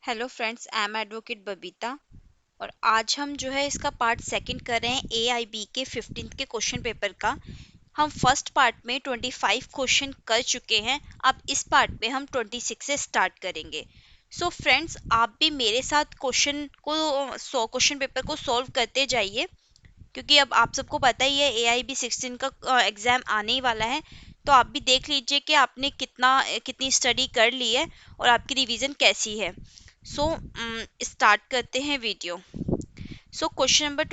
Hello friends, I am advocate Babita और आज हम जो है इसका पार्ट सेकंड कर रहे हैं AIB के 15th के क्वेश्चन पेपर का। हम फर्स्ट पार्ट में 25 क्वेश्चन कर चुके हैं। अब इस पार्ट में हम 26 से स्टार्ट करेंगे। सो फ्रेंड्स, आप भी मेरे साथ क्वेश्चन पेपर को सॉल्व करते जाइए, क्योंकि अब आप सबको पता ही है AIB 16 का एग्ज़ाम आने ही वाला है। तो आप भी देख लीजिए कि आपने कितनी स्टडी कर ली है और आपकी रिवीजन कैसी है। सो स्टार्ट करते हैं वीडियो। सो क्वेश्चन नंबर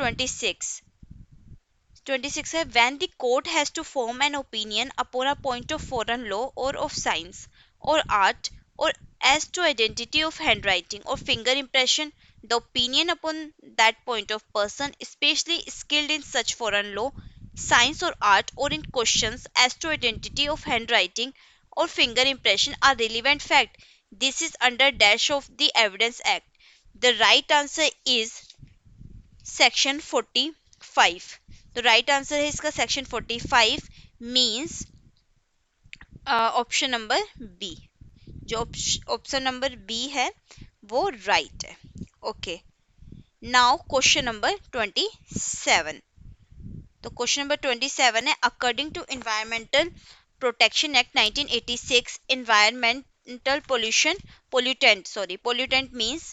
26 है, when the court has to form an opinion upon a point of foreign law or of science or art or as to identity of handwriting or finger impression, the opinion upon that point of person especially skilled in such foreign law, science or art or in questions as to identity of handwriting or finger impression are relevant fact. This is under dash of the Evidence Act. The right answer is section 45. तो right answer है इसका section 45 means option number B. जो option number B है वो right है। Okay, now question number 27। तो question number 27 है, according to environmental protection act 1986, environmental pollutant means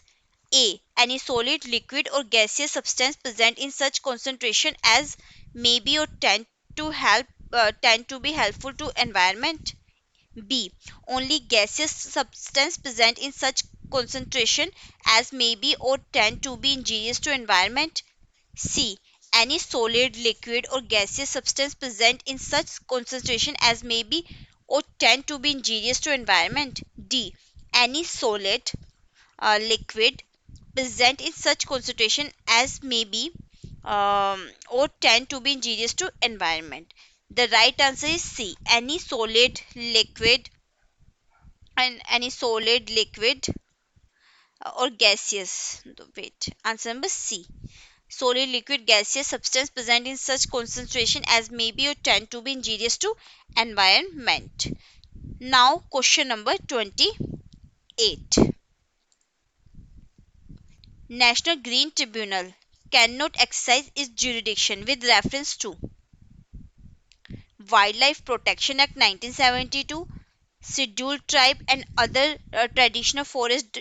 A. Any solid, liquid or gaseous substance present in such concentration as may be or tend to be helpful to environment. B. Only gaseous substance present in such concentration as may be or tend to be injurious to environment. C. Any solid, liquid or gaseous substance present in such concentration as may be or tend to be injurious to environment. D. Any solid, liquid present in such concentration as may be or tend to be injurious to environment. The right answer is C. Any solid, liquid or gaseous. Wait, answer number C. Solid, liquid, gaseous substance present in such concentration as may be or tend to be injurious to environment. Now question number 28. National Green Tribunal cannot exercise its jurisdiction with reference to Wildlife Protection Act 1972, Scheduled Tribe and other traditional forest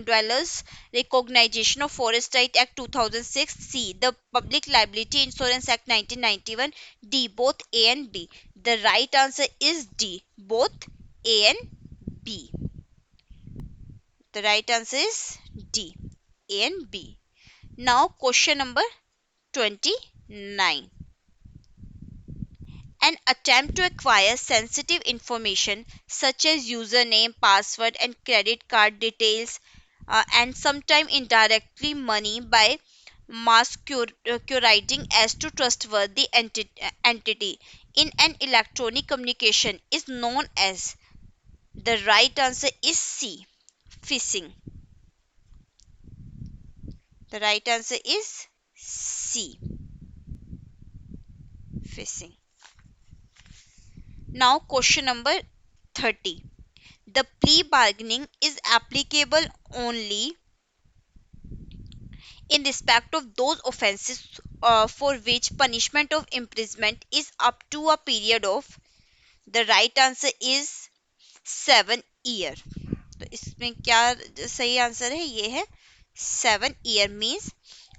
dwellers, Recognition of Forest Right Act 2006, C. The Public Liability Insurance Act 1991, D. Both A and B. The right answer is D. Both A and B. The right answer is D. A and B. Now question number 29. An attempt to acquire sensitive information such as username, password, and credit card details, and sometimes indirectly money by masquerading as to trustworthy entity in an electronic communication is known as. The right answer is C. Phishing. The right answer is C. Phishing. Now question number 30. The plea bargaining is applicable only in respect of those offences for which punishment of imprisonment is up to a period of. The right answer is 7 year. तो इसमें क्या सही answer है? ये है 7 year means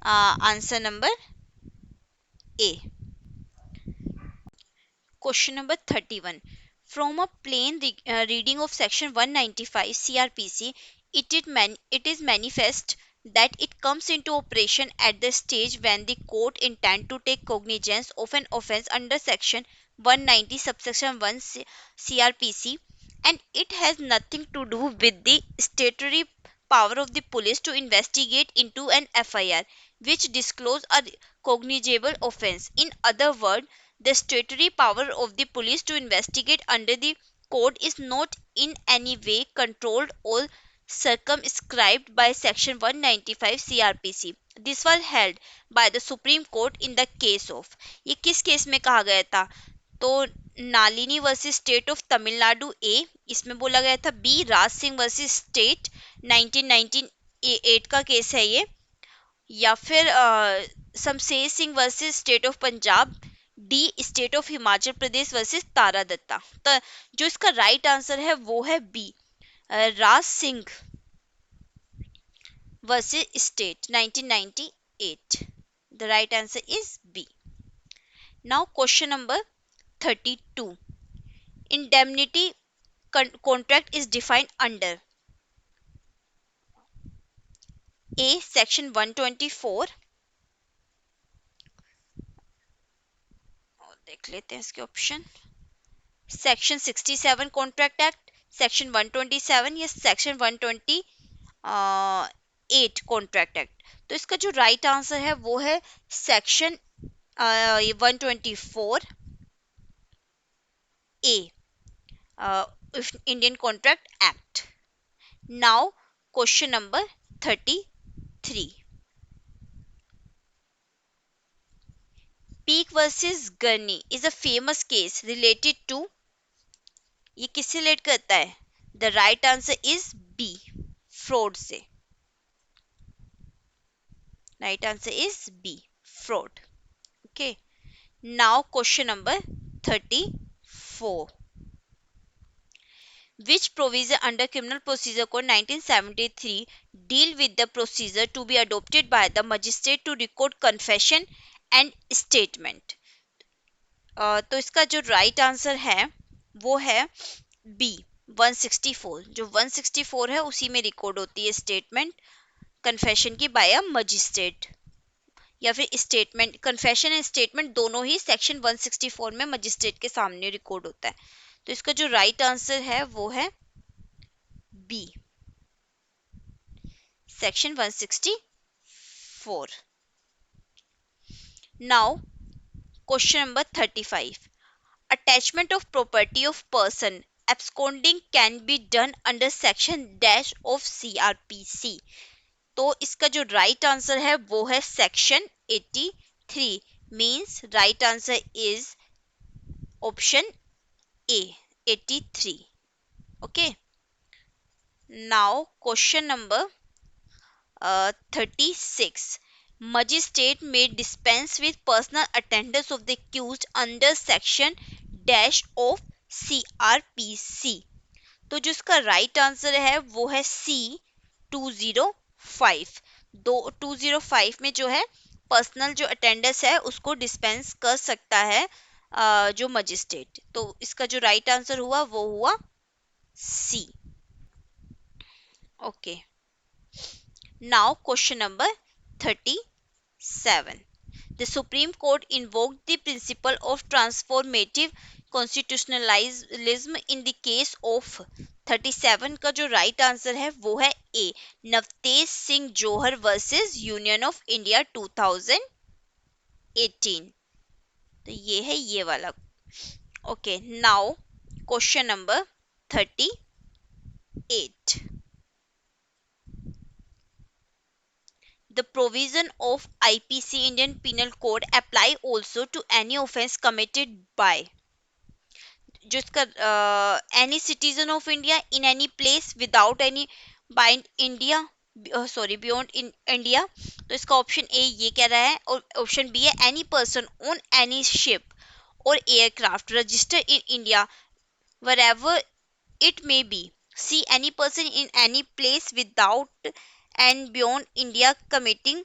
answer number A. Question number 31. From a plain reading of section 195 CRPC, it is manifest that it comes into operation at the stage when the court intend to take cognizance of an offence under section 190 subsection 1 CRPC, and it has nothing to do with the statutory power of the police to investigate into an FIR which disclose a cognizable offence. In other words, the statutory power of the police to investigate under the code is not in any way controlled or circumscribed by section 195 CRPC. This was held by the Supreme Court in the case of. ये किस case में कहा गया था? तो Nalini versus state of Tamil Nadu A, इसमें बोला गया था। B, Raj Singh versus state 1998 का केस है ये। या फिर Shamsher Singh versus state of Punjab. D, state of Himachal Pradesh versus Tara Datta. तो जो इसका राइट आंसर है वो है B, Raj Singh versus state 1998। The right answer is B. Now question number 32, indemnity contract is defined under A, section 124, और देख लेते हैं इसके option, section 67 contract act, section 127 या सेक्शन 128 कॉन्ट्रैक्ट एक्ट। तो इसका जो राइट आंसर है वो है section 124 A, Indian contract act. Now question number 33, Peek versus Gurney is a famous case related to, ये किससे रिलेट करता है? The right answer is B, fraud से। Right answer is B, fraud. Okay, now question number 34, which provision under criminal procedure code 1973 deal with the procedure to be adopted by the magistrate to record confession and statement? तो इसका जो right answer है वो है B, 164। जो 164 है उसी में रिकॉर्ड होती है स्टेटमेंट कन्फेशन की बाय अ मजिस्ट्रेट, या फिर स्टेटमेंट, कन्फेशन एंड स्टेटमेंट दोनों ही सेक्शन 164 में मजिस्ट्रेट के सामने रिकॉर्ड होता है। तो इसका जो राइट आंसर है वो है B, section 164। Now question number 35, attachment of property of person absconding can be done under section dash of CRPC। तो इसका जो राइट आंसर है वो है section 83, means right answer is option A, 83। Okay, now question number 36, magistrate may dispense with personal attendance of the accused under section dash of CRPC। तो जिसका right answer है वो है सी, 205। 205 में जो है पर्सनल जो अटेंडेंस है उसको डिस्पेंस कर सकता है जो मजिस्ट्रेट। तो इसका जो राइट आंसर हुआ वो हुआ C. Okay, now question number 37, the Supreme Court invoked the principle of transformative constitutionalism in the case of, 37 का जो राइट आंसर है वो है ए, नवतेज सिंह जोहर वर्सेस यूनियन ऑफ इंडिया 2018। तो ये है ये वाला। Okay, now question number 38, the provision of IPC Indian Penal Code apply also to any offence committed by, जो इसका any citizen of India in any place without any bind India, sorry beyond in India. तो इसका option A ये कह रहा है, और option B है any person on any ship और aircraft registered in India wherever it may be। See, any person in any place without and beyond India committing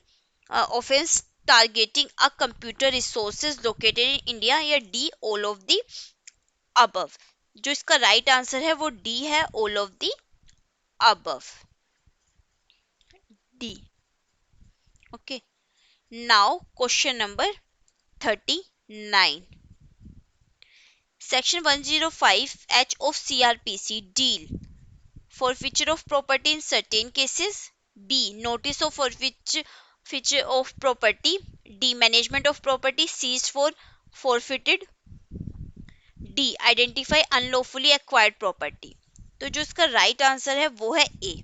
offense targeting a computer resources located in India, या D, all of the above। जो इसका right answer है वो D है, all of the above, D. Okay, now question number 39, section 105H of CRPC deal forfeiture of property in certain cases, B, notice of forfeiture of property, D, management of property seized for forfeited, D, identify unlawfully acquired property। तो जो इसका right answer है वो है ए।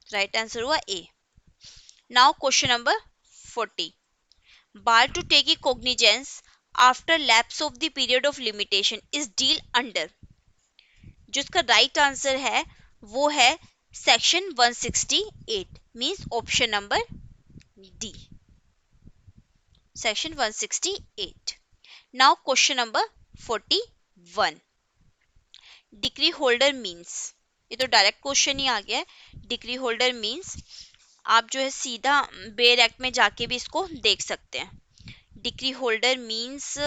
Right answer हुआ A. Now question number 40, bar to take cognizance after lapse of the period of limitation is deal under। जिसका right answer है वो है section 168, means option number D, section 168। Now question number 41, decree holder means, ये तो direct question ही आ गया है। Decree holder means आप जो है सीधा बेयर एक्ट में जाके भी इसको देख सकते हैं। डिक्री होल्डर मींस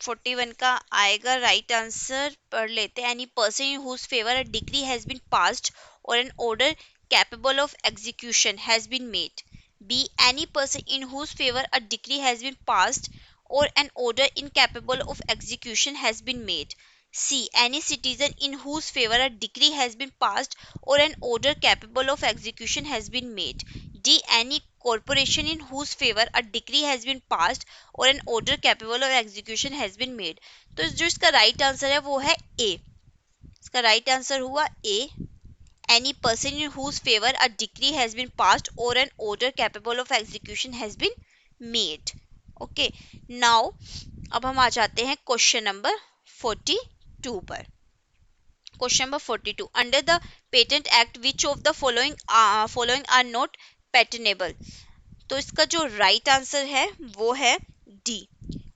41 का आएगा राइट आंसर, पढ़ लेते हैं। Any person in whose favour a decree has been passed और an order capable of execution has been made। B, any person in whose favor a decree has been passed or an order incapable of execution has been made। C, any citizen in whose favor a decree has been passed or an order capable of execution has been made। D, any corporation in whose favor a decree has been passed or an order capable of execution has been made। तो जो इसका right answer है वो है ए। इसका right answer हुआ ए, any person in whose favor a decree has been passed or an order capable of execution has been made। okay, now अब हम आ जाते हैं क्वेश्चन नंबर 42 पर। Question number 42, under the patent act which of the following are not patentable. तो इसका जो right answer है वो है D,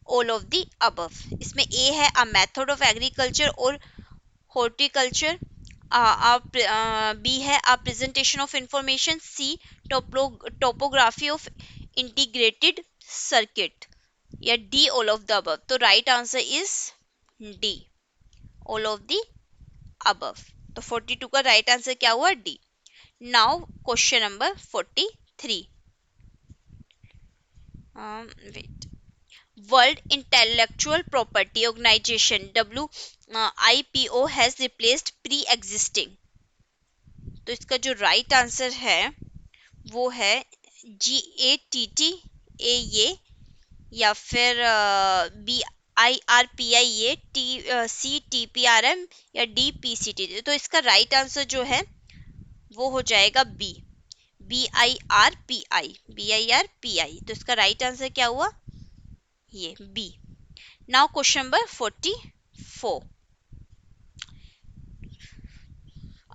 all of the above. इसमें ए है अ मेथड ऑफ एग्रीकल्चर और हॉर्टिकल्चर, बी है a presentation of information, C topography of integrated circuit, या D all of the above. तो right answer is D, all of the above. तो 42 का right answer क्या हुआ, D. Now question number 43, wait, world intellectual property organization WIPO has replaced pre existing. तो इसका जो right answer है वो है GATT या फिर BIRPIA, CTPRM या DPCT। तो इसका राइट आंसर जो है वो हो जाएगा बी, BIRPI। तो इसका राइट आंसर क्या हुआ, ये B. Now question number 44,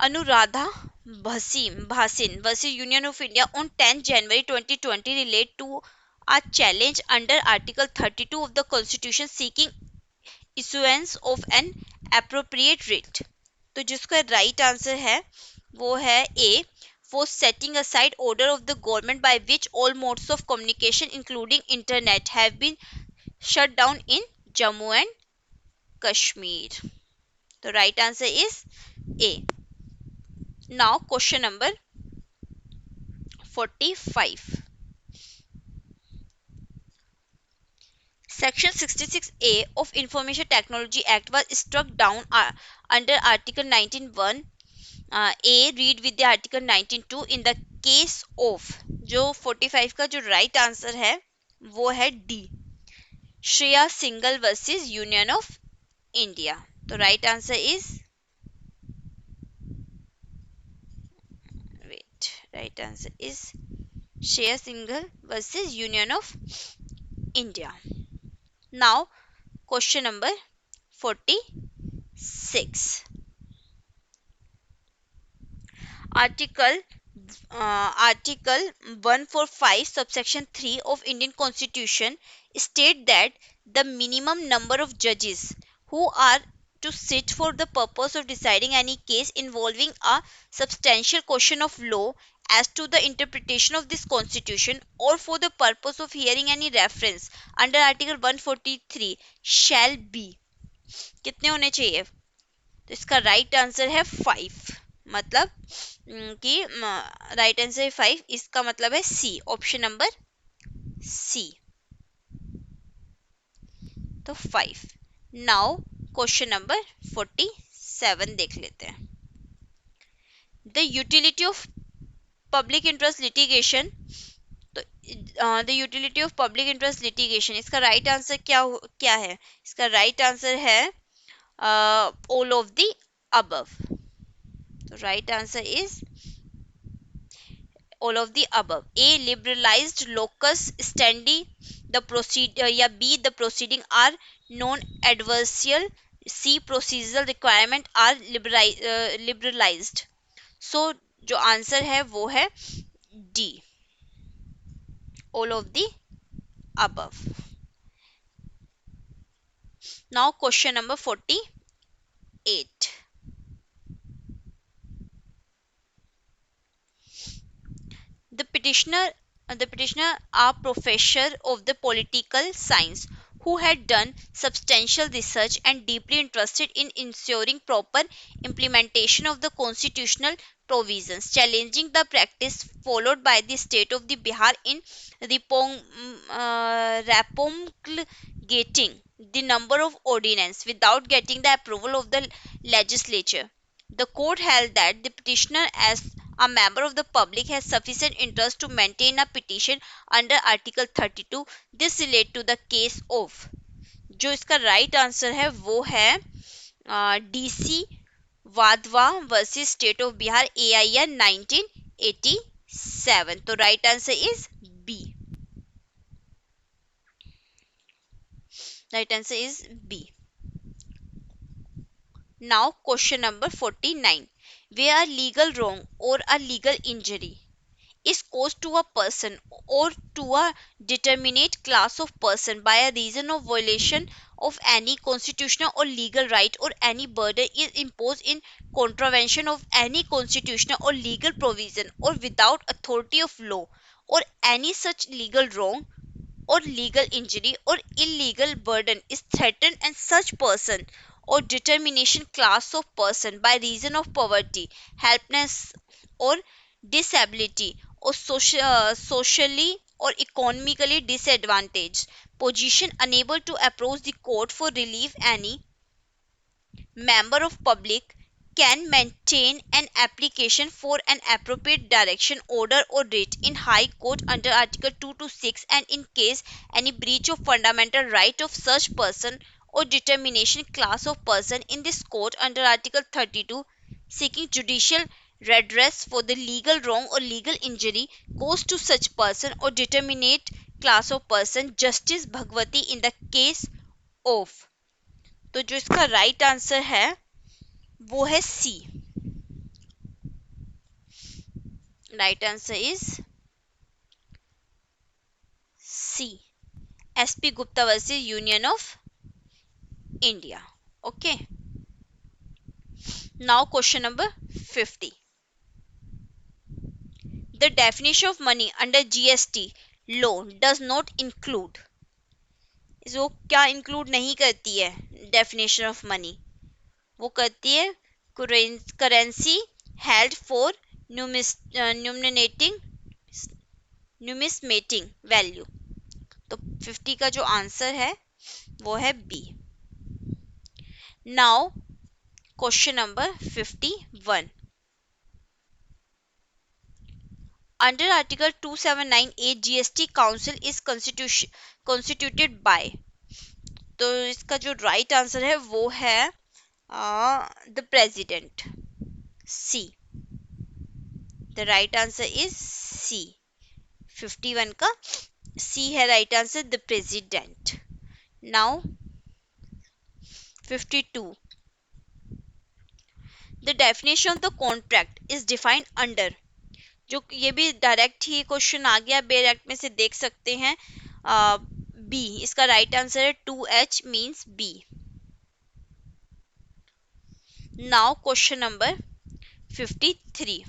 Anuradha Bhasin versus union of India on 10 January 2020 relate to a challenge under Article 32 of the Constitution seeking issuance of an appropriate writ। तो जिसका राइट आंसर है वो है ए, for setting aside order of the government by which all modes of communication including internet have been shut down in Jammu and Kashmir। तो right answer is a. Now question number 45, Section 66A of Information Technology Act was struck down under Article 19(1) A read with the Article 19(2) in the case of। जो 45 का जो right answer है वो है D, Shreya Singhal versus union of India. तो right answer is, wait, right answer is Shreya Singhal versus union of India. Now question number 46, Article 145 subsection 3 of Indian Constitution state that the minimum number of judges who are to sit for the purpose of deciding any case involving a substantial question of law as to the interpretation of this constitution or for the purpose of hearing any reference under Article 143 shall be, कितने होने चाहिए। तो इसका right answer है 5, मतलब कि right answer है 5, इसका मतलब है सी, ऑप्शन नंबर सी। तो 5। नाउ क्वेश्चन नंबर 47 देख लेते हैं। The utility of public interest litigation, तो the utility of public interest litigation, इसका राइट आंसर क्या है। इसका राइट आंसर है ऑल ऑफ द अबव। तो right answer is all of the above. A, liberalized locus standi, the proceed या B, the proceeding are non adversarial. C, procedural requirement are liberalized. So जो answer है वो है D, all of the above. Now question number 48. The petitioner a professor of the political science who had done substantial research and deeply interested in ensuring proper implementation of the constitutional provisions, challenging the practice followed by the state of the Bihar in promulgating the number of ordinance without getting the approval of the legislature. The court held that the petitioner, as a member of the public, has sufficient interest to maintain a petition under Article 32. This relate to the case of, जो इसका right answer है वो है DC Wadhwa versus state of Bihar AIR 1987. तो right answer is B. Right answer is B. Now question number 49. Where legal wrong or a legal injury is caused to a person or to a determinate class of person by a reason of violation of any constitutional or legal right, or any burden is imposed in contravention of any constitutional or legal provision, or without authority of law, or any such legal wrong or legal injury or illegal burden is threatened, and such person or determination class of person by reason of poverty, helplessness, or disability, or socially or economically disadvantaged position, unable to approach the court for relief. Any member of public can maintain an application for an appropriate direction, order, or writ in High Court under Article 2 to 6, and in case any breach of fundamental right of such person or determination class of person in this court under Article 32, seeking judicial redress for the legal wrong or legal injury caused to such person or determinate class of person, Justice Bhagwati in the case of. तो जो इसका right answer है वो है C. Right answer is C, SP Gupta versus Union of India. Okay. Now question number 50. The definition of money under GST law does not include. वो क्या include नहीं करती है डेफिनेशन ऑफ मनी? वो करती है currency held for numismatic value. तो 50 का जो आंसर है वो है B. Now question number 51. Under Article 279A, GST Council is constituted by. तो इसका जो राइट आंसर है वो है the president, C. The right answer is C. 51 का सी है right answer, the president. Now 52. The definition of the contract is defined under. जो ये भी डायरेक्ट ही क्वेश्चन आ गया, डायरेक्ट में से देख सकते हैं. बी इसका राइट आंसर है. 2H means B. Now question number 53.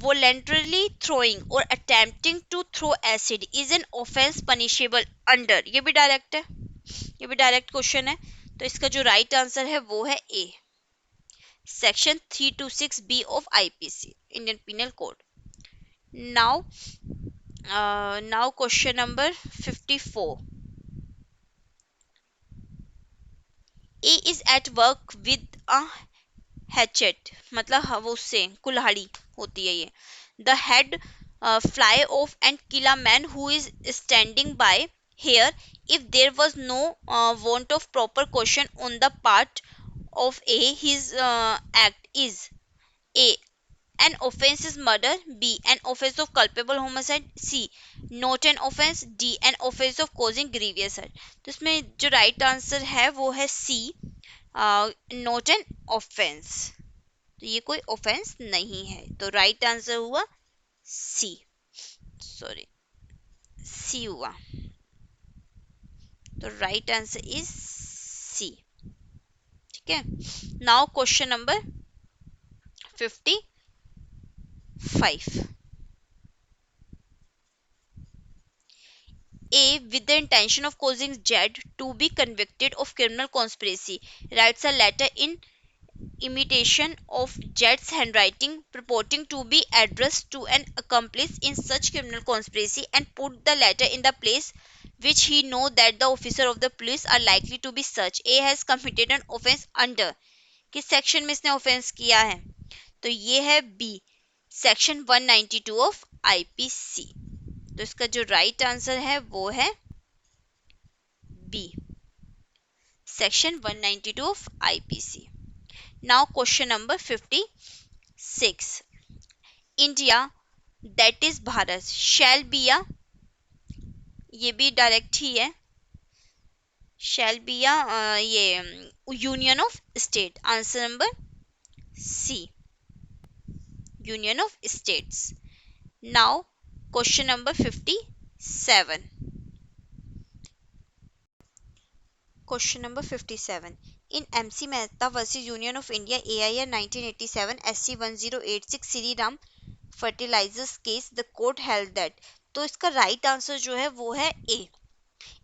voluntarily throwing or attempting to throw acid is an offense punishable under. ये भी डायरेक्ट है, ये भी डायरेक्ट क्वेश्चन है. तो इसका जो राइट आंसर है वो है ए, section 326B of IPC, Indian Penal Code. Now question number 54. A is at work with a hatchet, मतलब वो उससे कुल्हाड़ी होती है ये. The head fly off and kill a man who is standing by. Here, if there was no want of proper caution on the part of A, his act is A, An offense is murder. B. An offense of culpable homicide. C. Not an offense. D. An offense of causing grievous hurt. तो इसमें जो right answer है वो है सी, not an offence. तो ये कोई offence नहीं है, तो राइट आंसर हुआ सी, सॉरी सी हुआ। तो राइट आंसर इज सी। ठीक है, now question number 55. A, with the intention of causing Z to be convicted of criminal conspiracy, writes a letter in imitation of Z's handwriting purporting to be addressed to an accomplice in such criminal conspiracy and put the letter in the place which he know that the officer of the police are likely to be such. A has committed an offense under, किस section में इसने offence किया है? तो ये है B, section 192 of IPC. तो इसका जो राइट आंसर है वो है B, section 192 of IPC. Now question number 56. India, that is Bharat, shall be a, ये भी डायरेक्ट ही है, शैल बी अ ये union of state. Answer number C, union of states. Now question number 57. Question number 57. In MC Mehta versus Union of India AIR 1987 SC 1086 Sri Ram Fertilizers case, the court held that, तो इसका right answer जो है वो है A.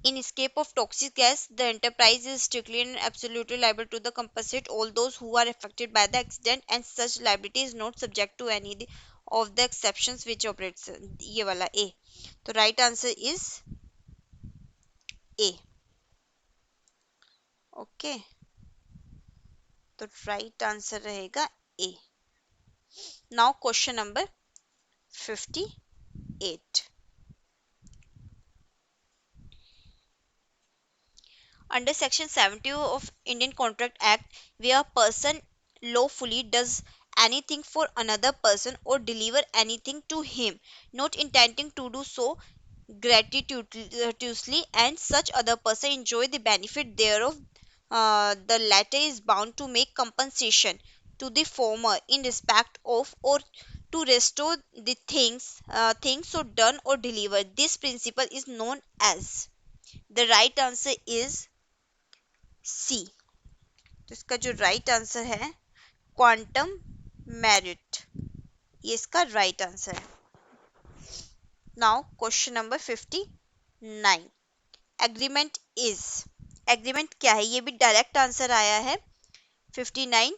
In escape of toxic gas, the enterprise is strictly and absolutely liable to the compensate all those who are affected by the accident and such liability is not subject to any of the exceptions which operates. ये वाला A. तो right answer is A. Okay, तो right answer रहेगा A. Now question number 58. Under section 70 of Indian Contract Act, where a person lawfully does anything for another person or deliver anything to him not intending to do so gratuitously and such other person enjoy the benefit thereof, the latter is bound to make compensation to the former in respect of or to restore the things so done or delivered. This principle is known as, the right answer is सी। तो इसका जो right answer है quantum merit, ये इसका right answer है। Now question number 59. Agreement is, agreement क्या है? ये भी डायरेक्ट आंसर आया है 59।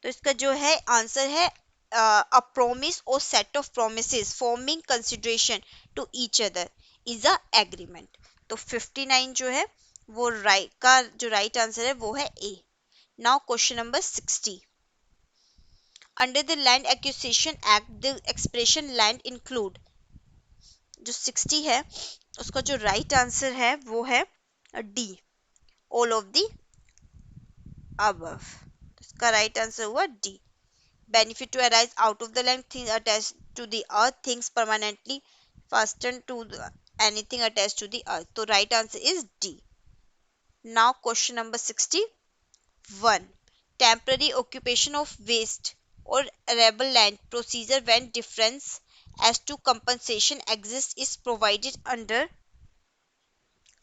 तो इसका जो है आंसर है अ प्रोमिस और set of promises forming consideration to each other is a agreement. तो 59 जो है वो राइट का जो राइट आंसर है वो है A. Now question number 60. Under the land acquisition act the expression land include, जो 60 है उसका जो राइट आंसर है वो है D, all of the above. इसका राइट आंसर हुआ D. Benefit to arise out of the land, things attached to the earth, things permanently fastened to anything attached to the earth। तो right answer is D. Now question number 61. Temporary occupation of waste or arable land procedure when difference as to compensation exists is provided under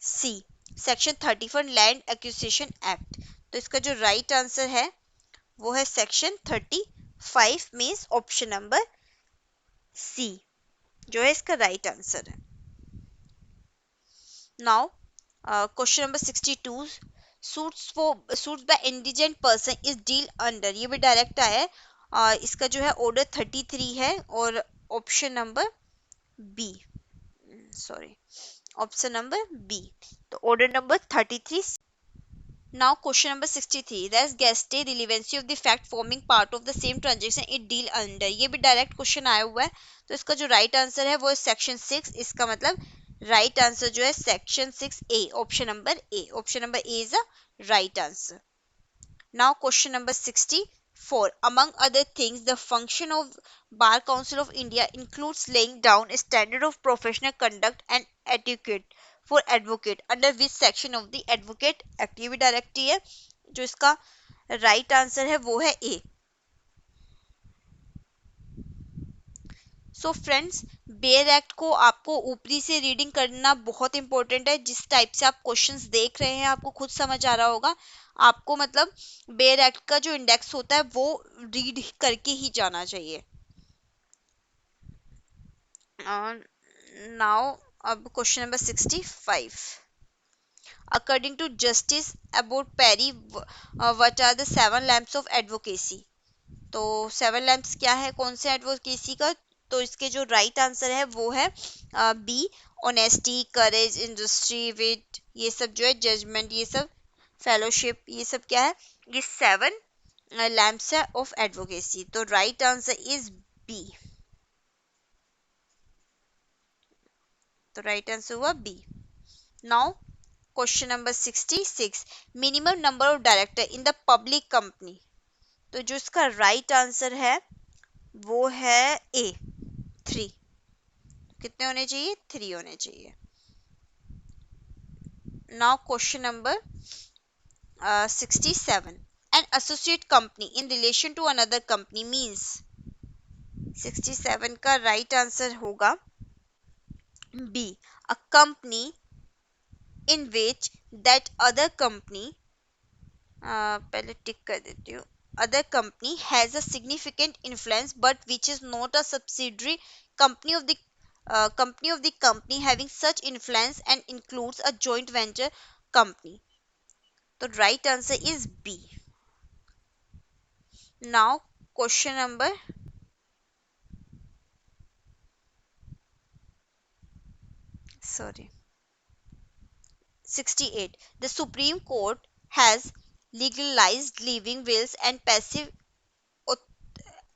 C. Section 34 Land Acquisition Act। तो इसका जो right answer है वो है Section 35 means option number C जो है इसका right answer है। Now question number 62. Suits by indigent person is deal under, ये भी डायरेक्ट आया है। इसका जो है ऑर्डर 33 है और option number B, sorry option number B, तो order number 33। Now question number 63. That's गेस्टे relevancy of the fact forming part of the same transaction it deal under, ये भी डायरेक्ट क्वेश्चन आया हुआ है। तो इसका जो राइट आंसर है वो है सेक्शन 6। इसका मतलब राइट आंसर जो है section 6 A, option number A. Option number A is a right answer. Now question number 4. Among other things, the function of Bar Council of India includes laying down a standard of professional conduct and etiquette for advocate, under which section of the Advocate Act. ये भी directly है, जो इसका right answer है वो है ए. So friends, bare act को आपको ऊपरी से रीडिंग करना बहुत इंपॉर्टेंट है. जिस टाइप से आप क्वेश्चंस देख रहे हैं आपको खुद समझ आ रहा होगा. आपको मतलब बेयर एक्ट का जो इंडेक्स होता है वो रीड करके ही जाना चाहिए. नाउ अब question number 65. According to Justice about Perry, what are the 7 lamps of advocacy? तो 7 लैम्प्स क्या है, कौन से एडवोकेसी का? तो इसके जो राइट आंसर है वो है बी. ऑनेस्टी, करेज, इंडस्ट्री, विट, ये सब जो है, जजमेंट, ये सब, फेलोशिप, ये सब क्या है, ये 7 लैम्प्स है ऑफ एडवोकेसी. तो राइट आंसर इज बी. तो राइट आंसर हुआ B. Now question number 66. Minimum number of director in the public company. तो जो इसका राइट आंसर है वो है ए, 3. कितने होने चाहिए? 3 होने चाहिए. Now question number 67. An associate company in relation to another company means. 67 का राइट आंसर होगा B. A company in which that other company, पहले टिक कर देती हूँ, other company has a significant influence but which is not a subsidiary company of the company having such influence and includes a joint venture company. The right answer is B. Now question number 68. The Supreme Court has legalized living wills and passive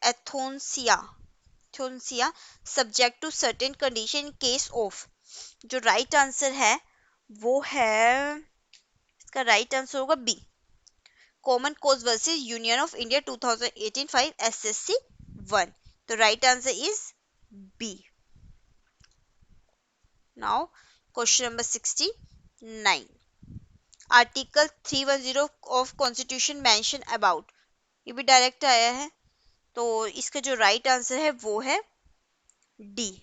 euthanasia subject to certain condition in case of. जो right answer है वो है, इसका right answer होगा B. Common cause versus union of India 2018 5 SSC 1. तो right answer is B. Now question number 69. Article 310 of constitution mention about. ये भी direct आया है. तो इसका जो राइट आंसर है वो है D.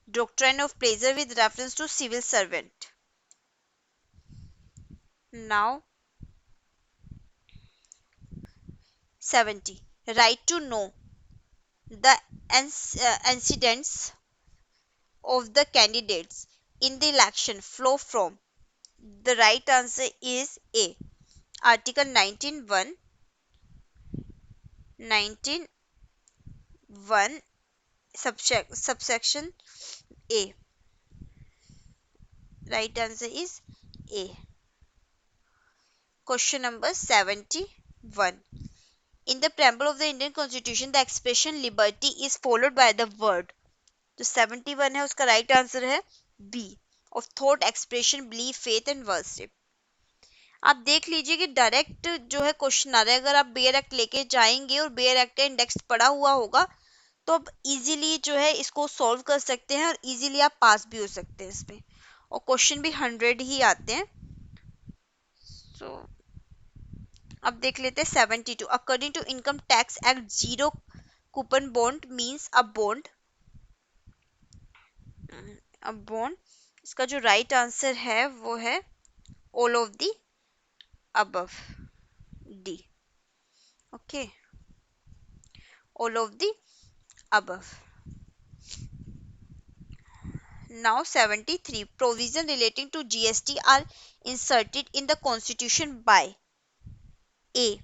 Doctrine of pleasure with reference to civil servant. Now 70. Right to know the antecedents of the candidates in the election flow from. The right answer is A. Article 19(1), 19(1) subsection A. Right answer is A. Question number 71. In the preamble of the Indian Constitution, the expression liberty is followed by the word. जो 71 है उसका right answer है B. Of thought, expression, belief, faith and worship. आप देख लीजिए कि direct जो है क्वेश्चन आ रहा है. अगर आप बेयर एक्ट लेके जाएंगे और बेयर एक्ट का इंडेक्स पड़ा हुआ होगा तो आप इजीली जो है इसको सॉल्व कर सकते हैं और इजीली आप पास भी हो सकते हैं इसमें. और क्वेश्चन भी 100 ही आते हैं. सो अब देख लेते हैं 72. According to income tax act, zero coupon bond means a bond. इसका जो राइट आंसर है वो है all of the above, D. Okay, all of the above. Now 73. Provision relating to GST are inserted in the constitution by A.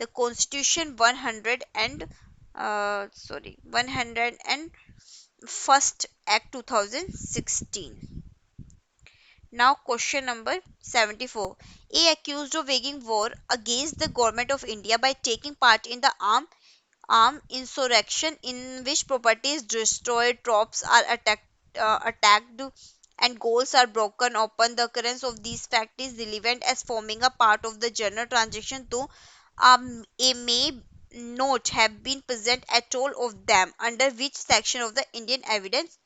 The Constitution 101st Act 2016. Now question number 74. A accused of waging war against the government of India by taking part in the armed insurrection in which property is destroyed, troops are attacked and goals are broken open, the occurrence of these facts is relevant as forming a part of the general transaction, though a may not have been present at all of them. under which section of the Indian Evidence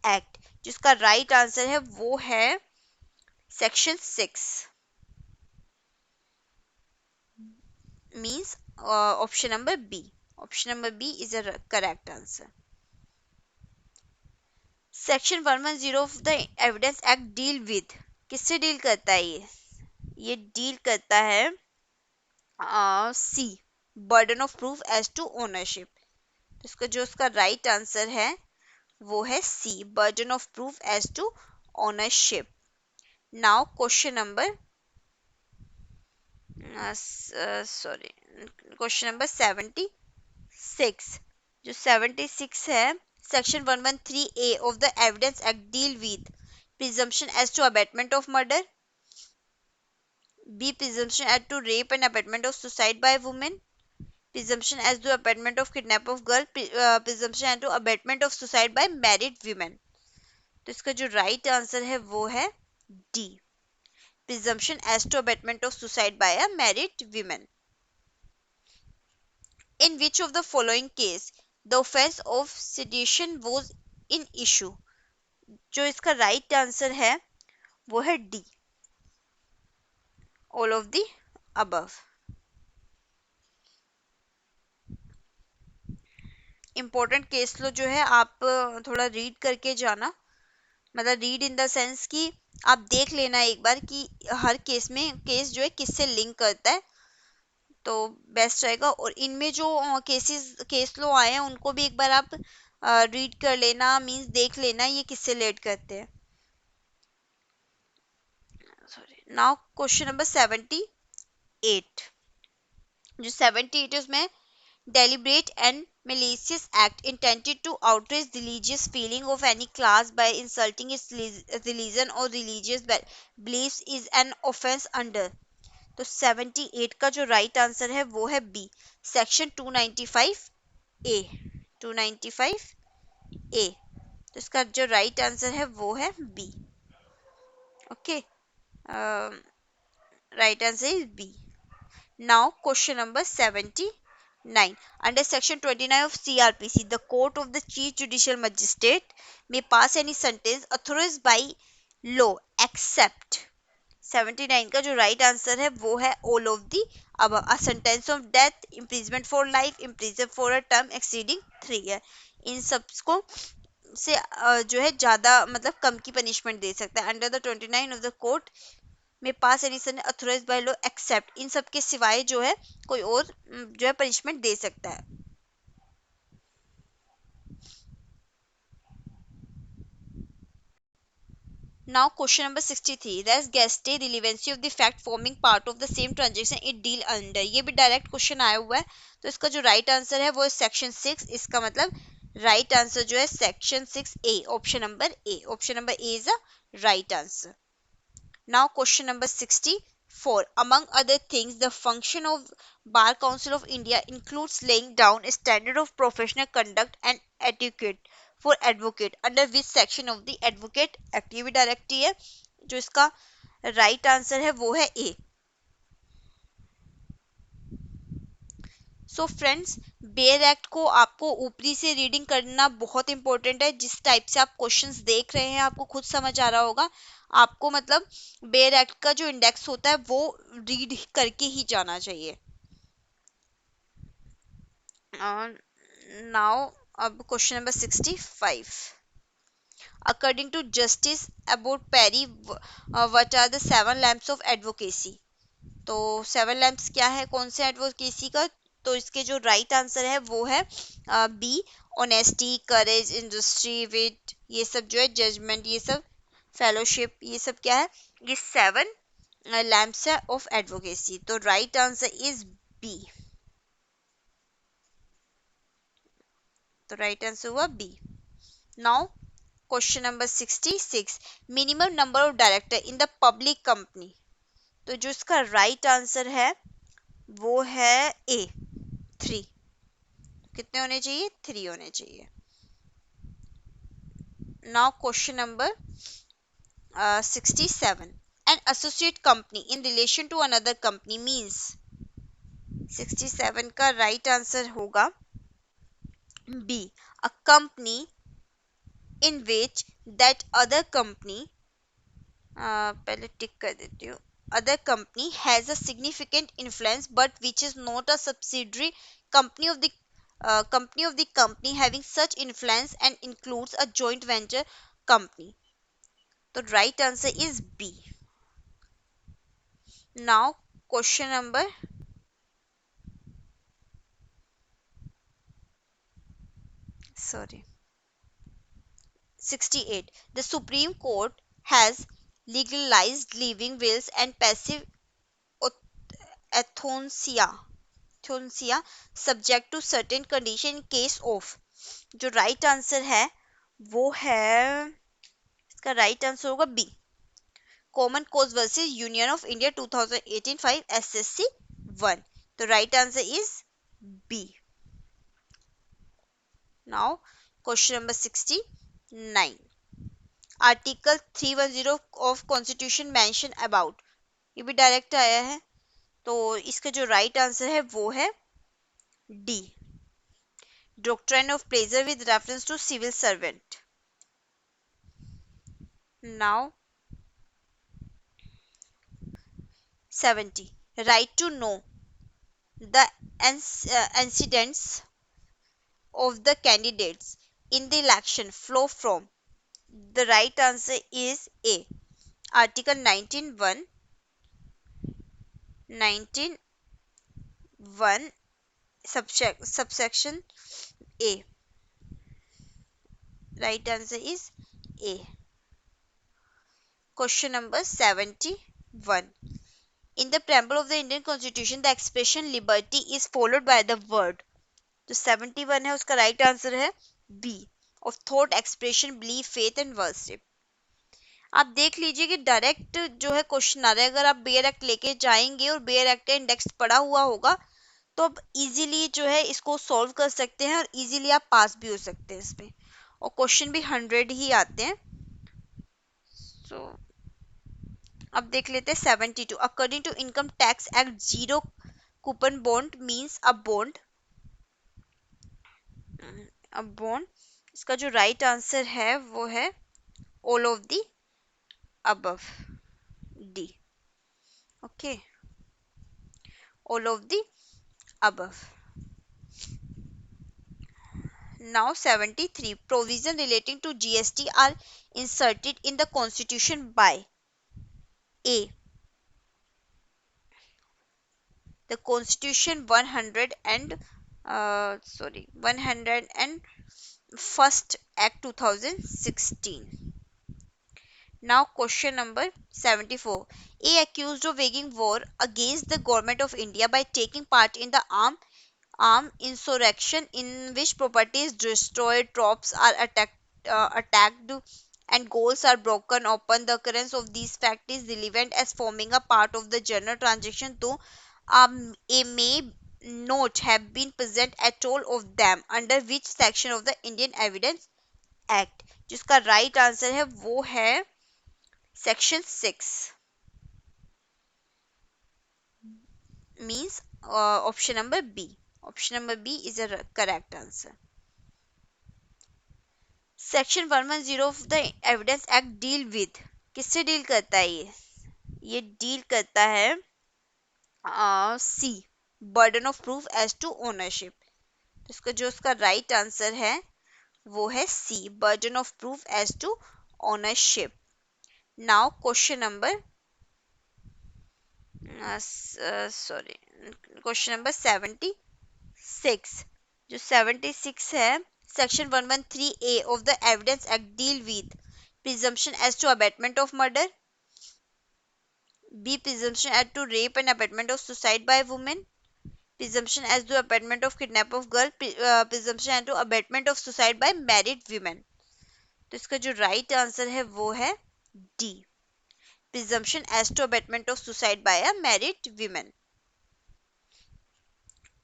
Act? जिसका right answer है वो है section 6, means option number B. Option number B is a correct answer. Section 110 of the evidence act deal with, किससे deal करता है ये deal करता है C, burden of proof as to ownership. तो इसका जो उसका राइट आंसर है वो है C, burden of proof as to ownership. Now question number sorry question number 76, जो 76 है, section 113A of the Evidence Act deal with presumption as to abetment of murder, B, presumption as to rape and abetment of suicide by a woman, presumption as to abetment of kidnap of girl, presumption as to abetment of suicide by married women। तो इसका जो right answer है वो है D, presumption as to abetment of suicide by a married woman। In which of the following case the offense of sedition was in issue? जो इसका right answer है वो है D, all of the above. Important case law जो है आप थोड़ा read करके जाना, मतलब रीड इन द सेंस कि आप देख लेना एक बार कि हर केस में केस जो है किससे लिंक करता है, तो बेस्ट रहेगा। और इनमें जो केस लो आए हैं उनको भी एक बार आप रीड कर लेना, मींस देख लेना ये किससे रिलेट करते हैं। सॉरी, नाउ क्वेश्चन नंबर 78, जो 78 है उसमें deliberate and malicious act intended to outrage religious feeling of any class by insulting its religion or religious beliefs is an offense under। तो 78 का जो राइट आंसर है वो है बी, सेक्शन 295 ए, 295 ए। तो इसका जो राइट आंसर है वो है B. Okay, right answer is B. Now question number 79, under section 29 of CRPC the court of the chief judicial magistrate may pass any sentence authorized by law except। 79 का जो right answer है वो है all of the above, a sentence of death, imprisonment for life, imprison for a term exceeding 3 year. इन सबको से जो है ज्यादा मतलब कम की पनिशमेंट दे सकता है। Under the 29 of the court में pass any sentence authorised by law except, इन सब के सिवाय जो है कोई और जो है पनिशमेंट दे सकता है। Now question number 63, res geste relevancy of the fact forming part of the same transaction it deal under। ये भी डायरेक्ट क्वेश्चन आया हुआ है, तो इसका जो राइट आंसर है वो है सेक्शन 6। इसका मतलब राइट आंसर जो है section 6A, option number A, option number A is a right answer. Now question number 64, among other things the function of Bar Council of India includes laying down a standard of professional conduct and etiquette for advocate, under which section of the Advocate Act। ये भी direct ही है, जो इसका right answer है वो है ए। So friends, bare act को आपको ऊपरी से रीडिंग करना बहुत इंपॉर्टेंट है। जिस टाइप से आप क्वेश्चंस देख रहे हैं आपको खुद समझ आ रहा होगा, आपको मतलब बेयर एक्ट का जो इंडेक्स होता है वो रीड करके ही जाना चाहिए। नाउ अब question number 65, according to justice Abbott Parry what are the 7 lamps of advocacy. तो 7 लैम्प्स क्या है, कौन से एडवोकेसी का? तो इसके जो राइट आंसर है वो है बी, ऑनेस्टी, करेज, इंडस्ट्री, विट, ये सब जो है जजमेंट, ये सब फेलोशिप, ये सब क्या है, ये 7 लैम्प्स है ऑफ एडवोकेसी। तो राइट आंसर इज बी, तो राइट आंसर हुआ B. Now question number 66, minimum number of director in the public company. तो जो इसका राइट आंसर है वो है ए, 3। कितने होने चाहिए? 3 होने चाहिए। Now question number 67. An associate company in relation to another company means 67 का राइट आंसर होगा B. A company in which that other company पहले टिक कर देती हूँ. Other company has a significant influence but which is not a subsidiary company of the company having such influence and includes a joint venture company. The right answer is B. Now question number sorry 68. The Supreme Court has legalized living wills and passive euthanasia subject to certain condition in case of. जो right answer है वो है, इसका right answer होगा B. Common cause versus union of India 2018 5 SSC 1. तो right answer is B. Now question number 69. Article 310 of constitution mention about. ये भी direct आया है, तो इसका जो राइट आंसर है वो है D. Doctrine of pleasure with reference to civil servant. Now 70. Right to know the antecedents of the candidates in the election flow from. The right answer is A. Article 19(1), 19(1) subsection A. Right answer is A. Question number 71. In the preamble of the Indian Constitution, the expression liberty is followed by the word. जो 71 है उसका right answer है B. Of thought, expression, belief, faith and worship. आप देख लीजिए कि direct जो है क्वेश्चन आ रहा है. अगर आप बेयर एक्ट लेके जाएंगे और बेयर एक्ट का इंडेक्स पढ़ा हुआ होगा तो आप इजीली जो है इसको सॉल्व कर सकते हैं और इजीली आप पास भी हो सकते हैं इसमें. और क्वेश्चन भी 100 ही आते हैं. सो अब देख लेते हैं 72. According to income tax act zero coupon bond means a bond. अब बॉन्ड, इसका जो राइट आंसर है वो है all of the above, D. Okay, all of the above. Now 73. Provision relating to GST are inserted in the constitution by A. The constitution 101st Act 2016. Now question number 74. A accused of waging war against the government of India by taking part in the armed insurrection in which property is destroyed, troops are attacked and goals are broken open. The occurrence of these facts is relevant as forming a part of the general transaction, though a may not have been present at all of them. Under which section of the Indian Evidence Act? जिसका right answer है वो है section 6, means option number B. Option number B is a correct answer. Section 110 of the Evidence Act deal with. किससे deal करता है ये deal करता है C. Burden of proof as to ownership. तो इसका जो इसका राइट आंसर है वो है C. Burden of proof as to ownership. Now question number question number 76. जो 76 है, section 113A of the Evidence Act deal with presumption as to abetment of murder, B. presumption as to rape and abetment of suicide by women, presumption as to abetment of kidnap of girl, presumption as to abetment of suicide by married women. तो इसका जो right answer है वो है D. presumption as to abetment of suicide by a married woman.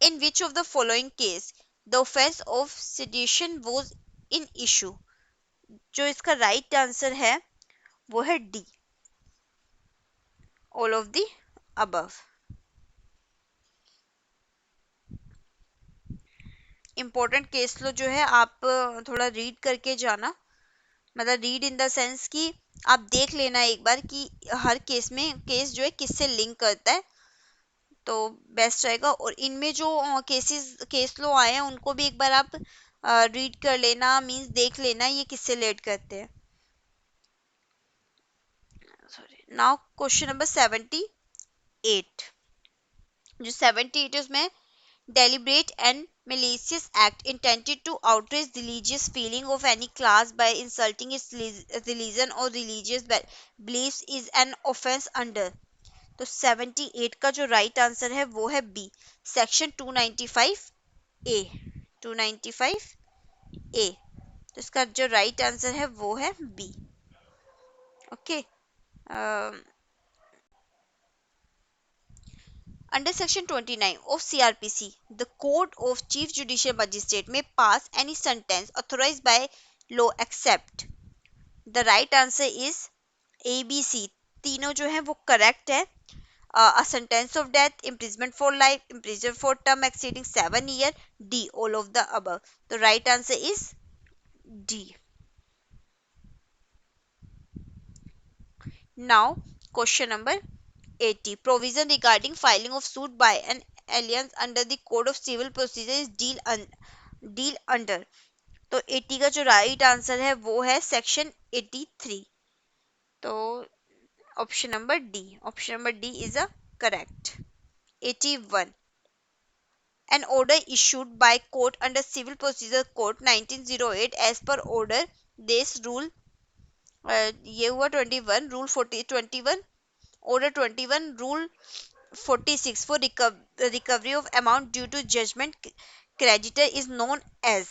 In which of the following case the offense of sedition was in issue? जो इसका right answer है वो है D, all of the above. Important case law जो है आप थोड़ा read करके जाना, मतलब रीड इन द सेंस कि आप देख लेना एक बार कि हर केस में केस जो है किससे लिंक करता है, तो बेस्ट रहेगा। और इनमें जो केस लो आए हैं उनको भी एक बार आप रीड कर लेना, मींस देख लेना ये किससे रिलेट करते हैं। Sorry, now question number 78। जो 78 है उसमें deliberate and malicious act intended to outrage the religious feeling of any class by insulting its religion or religious beliefs is an offense under। तो 78 का जो राइट आंसर है वो है बी, सेक्शन 295 ए, 295 ए। तो इसका जो राइट आंसर है वो है B. Okay, under section 29 of CRPC, the court of chief judicial magistrate may pass any sentence authorized by law except। the right answer is A, B, C, तीनों जो है वो करेक्ट है। A sentence of death, imprisonment for life, imprisonment for term exceeding 7 years, D, all of the above। the right answer is D। Now question number 80, provision regarding filing of suit by an alliance under the code of civil procedure is deal under। तो 80 का जो right answer है वो है section 83। तो option number D, option number D is a correct. 81, an order issued by court under civil procedure code 1908 as per order this rule, ये हुआ 21 rule 40 21, order 21 rule 46 for recovery of amount due to judgment creditor is known as।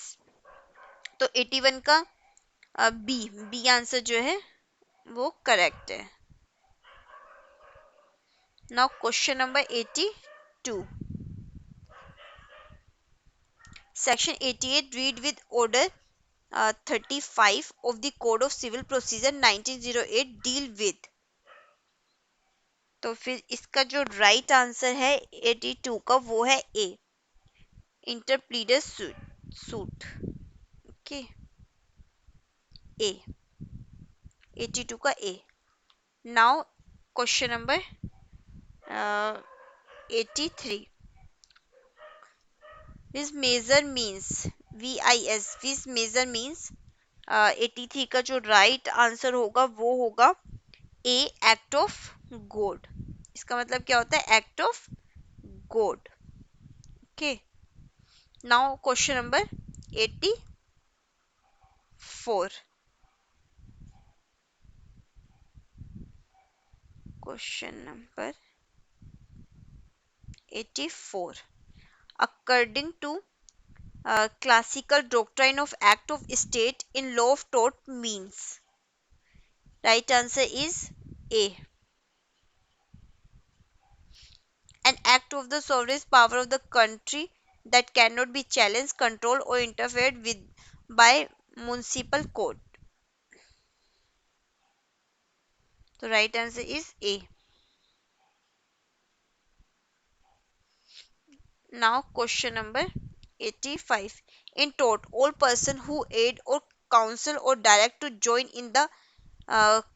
तो 81 का B, B answer जो है वो correct है। Now question number 82, section 88 read with order 35 of the code of civil procedure 1908 deal with। तो फिर इसका जो राइट आंसर है 82 का वो है ए, इंटरप्लीडर सूट। ओके, ए, 82 का A. Now question number 83, which major means, VIS, which major means. 83 का जो राइट आंसर होगा वो होगा ए, एक्ट ऑफ गॉड। इसका मतलब क्या होता है, act of God. Okay, now question number 84, question number 84, according to classical doctrine of act of state in law of tort means। right answer is A, an act of the sovereign power of the country that cannot be challenged, controlled or interfered with by municipal court। तो right answer is A। Now question number 85, in tort all person who aid or counsel or direct to join in the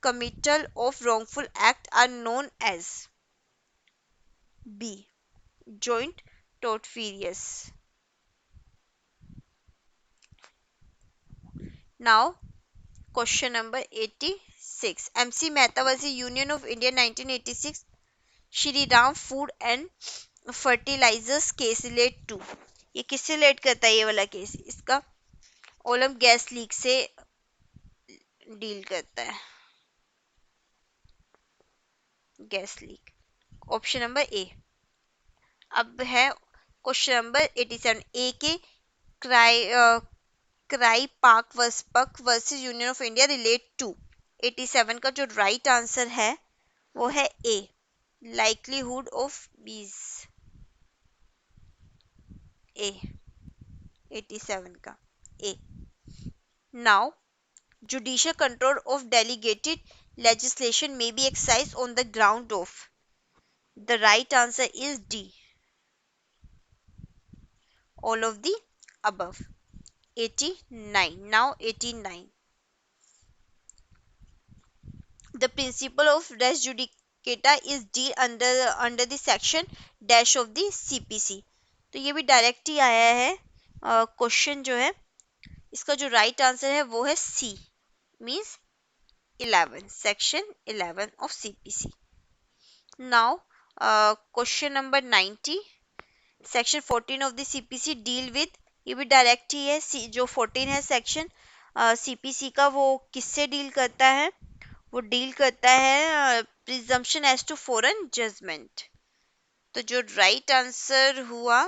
committal of wrongful act are known as B, joint tortferious। Now question number 86, MC Mehta vs Union of India 1986, Shri Ram Food and Fertilizers case relate to. ये किससे relate करता है ये वाला case, इसका oleum gas leak से डील करता है, gas leak. Option number A. अब है क्वेश्चन नंबर 87, ए के क्राई Kraipak versus union of India relate to. 87 का जो राइट आंसर है वो है ए, लाइकलीहुड ऑफ बीज, ए, 87 का A. Now judicial control of delegated legislation may be excised on the ground of. The right answer is D, all of the above. 89. Now 89. The principle of res judicata is deal under the section dash of the CPC. तो ये भी direct ही आया है question जो है इसका जो right answer है वो है सी means 11 section 11 of CPC. Now question number 90 section 14 of the CPC deal with ये भी डायरेक्ट ही है जो 14 है सेक्शन CPC का वो किससे डील करता है वो डील करता है presumption as to foreign judgment. तो जो राइट आंसर हुआ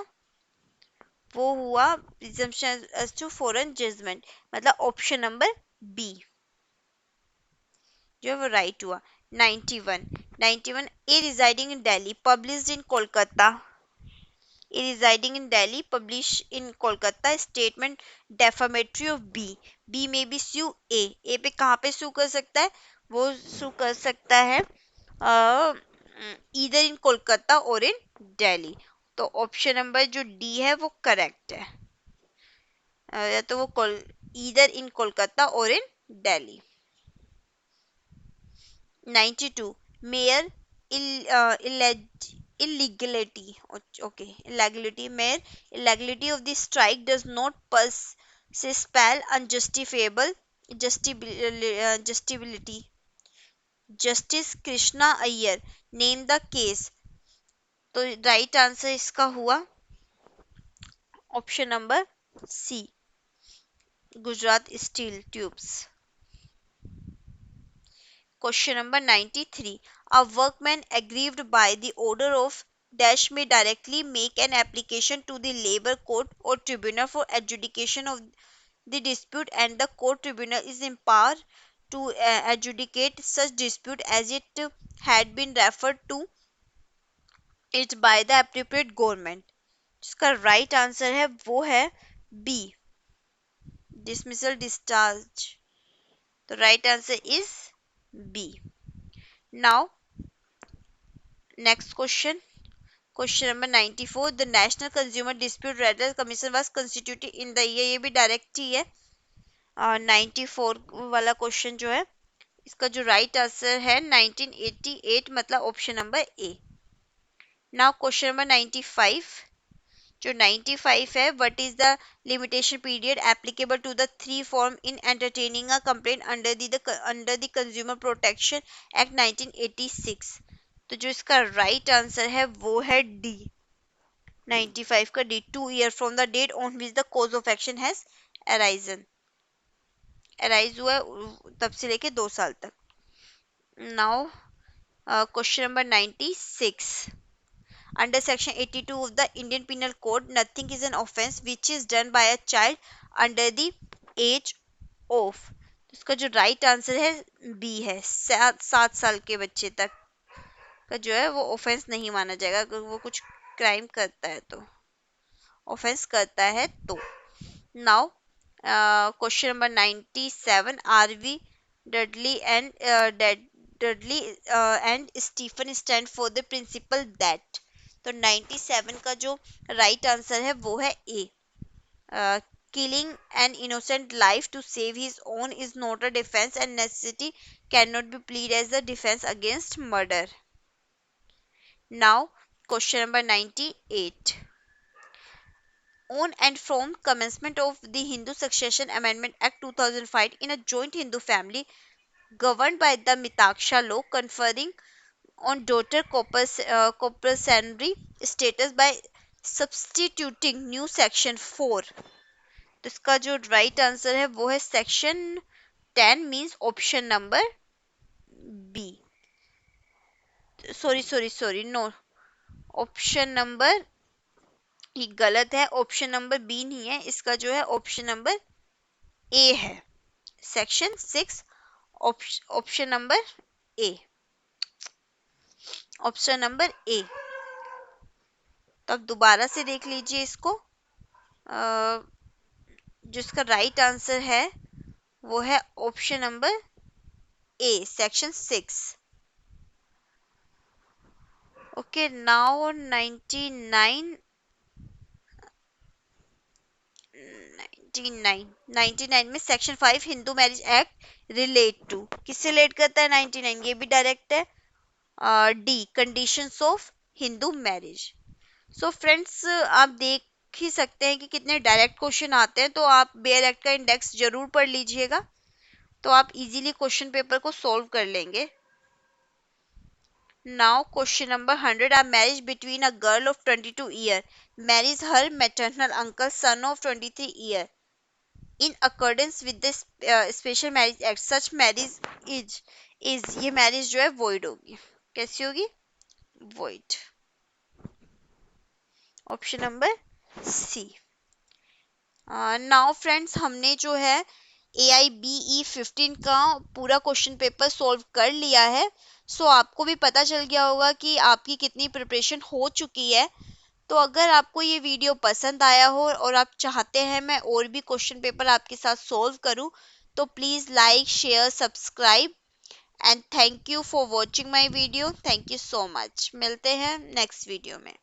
वो हुआ presumption as to foreign judgment मतलब ऑप्शन नंबर बी जो है वो राइट हुआ. 91 A residing in Delhi published in Kolkata. A residing in Delhi published in Kolkata statement defamatory of B. B may be sue A. A पे कहाँ पे sue कर सकता है वो sue कर सकता है either in कोलकाता और in Delhi. तो ऑप्शन नंबर जो डी है वो करेक्ट है या तो वो either in कोलकाता और in Delhi. 92 mayor illegality mayor illegality of the strike does not spell unjustifiable justifiability. Justice Krishna Iyer name the case. तो राइट आंसर इसका हुआ option number C Gujarat steel tubes. Question number 93. A workman aggrieved by the order of dash may directly make an application to the labor court or tribunal for adjudication of the dispute and the court tribunal is empowered to adjudicate such dispute as it had been referred to it by the appropriate government. जिसका right answer है वो है B dismissal discharge. तो right answer is B. Now, next question. Question number 94. The National Consumer Dispute Redress Commission was constituted in the year. ये भी direct ही है 94 वाला क्वेश्चन जो है इसका जो राइट आंसर है 1988 मतलब option number A. Now question number 95. जो 95 है what is the limitation period applicable to the three form in entertaining a complaint under the consumer protection act 1986. तो जो इसका राइट आंसर है वो है डी 95 का D 2 year from the date on which the cause of action has arise हुआ तब से लेके 2 साल तक. Now question number 96. Under section 82 of the Indian Penal Code, nothing is an offence which is done by a child under the age of. इसका जो right answer है B है 7 साल के बच्चे तक का जो है वो ऑफेंस नहीं माना जाएगा अगर वो कुछ क्राइम करता है तो ऑफेंस करता है तो. Now question number 97. R V Dudley and Stephen stand for the principle that. तो 97 का जो राइट आंसर है वो है ए. Killing an innocent life to save his own is not a defense and necessity cannot be pleaded as a defense against murder. Now, question number 98. On and from commencement of the Hindu Succession Amendment Act 2005 in a joint Hindu family governed by the Mitaksha law conferring on daughter coparcenary status by substituting new section 4. तो इसका जो right answer है वो है section 10 means option number B. Sorry no option number ये गलत है option number B नहीं है इसका जो है ऑप्शन नंबर ए है section 6 option number A option number ए. तो अब दोबारा से देख लीजिए इसको जिसका राइट आंसर है वो है option number A, section 6. Okay, now 99, 99 में section 5 Hindu marriage act relate to, किससे रिलेट करता है 99? ये भी डायरेक्ट है। D, conditions of Hindu marriage. So friends, आप देख ही सकते हैं कि कितने डायरेक्ट क्वेश्चन आते हैं, तो आप बेयर एक्ट का इंडेक्स जरूर पढ़ लीजिएगा, तो आप इजीली क्वेश्चन पेपर को सॉल्व कर लेंगे। Now question number 100, a marriage between a girl of 22 year marries her maternal uncle son of 23 year in accordance with this special marriage act, such marriage is ये marriage जो है void होगी। कैसी होगी? Void। Option number C. Now friends, हमने जो है AIBE 15 का पूरा क्वेश्चन पेपर सॉल्व कर लिया है। सो आपको भी पता चल गया होगा कि आपकी कितनी प्रिपरेशन हो चुकी है। तो अगर आपको ये वीडियो पसंद आया हो और आप चाहते हैं मैं और भी क्वेश्चन पेपर आपके साथ सॉल्व करूं, तो please like share subscribe and thank you for watching my video. Thank you so much. मिलते हैं नेक्स्ट वीडियो में।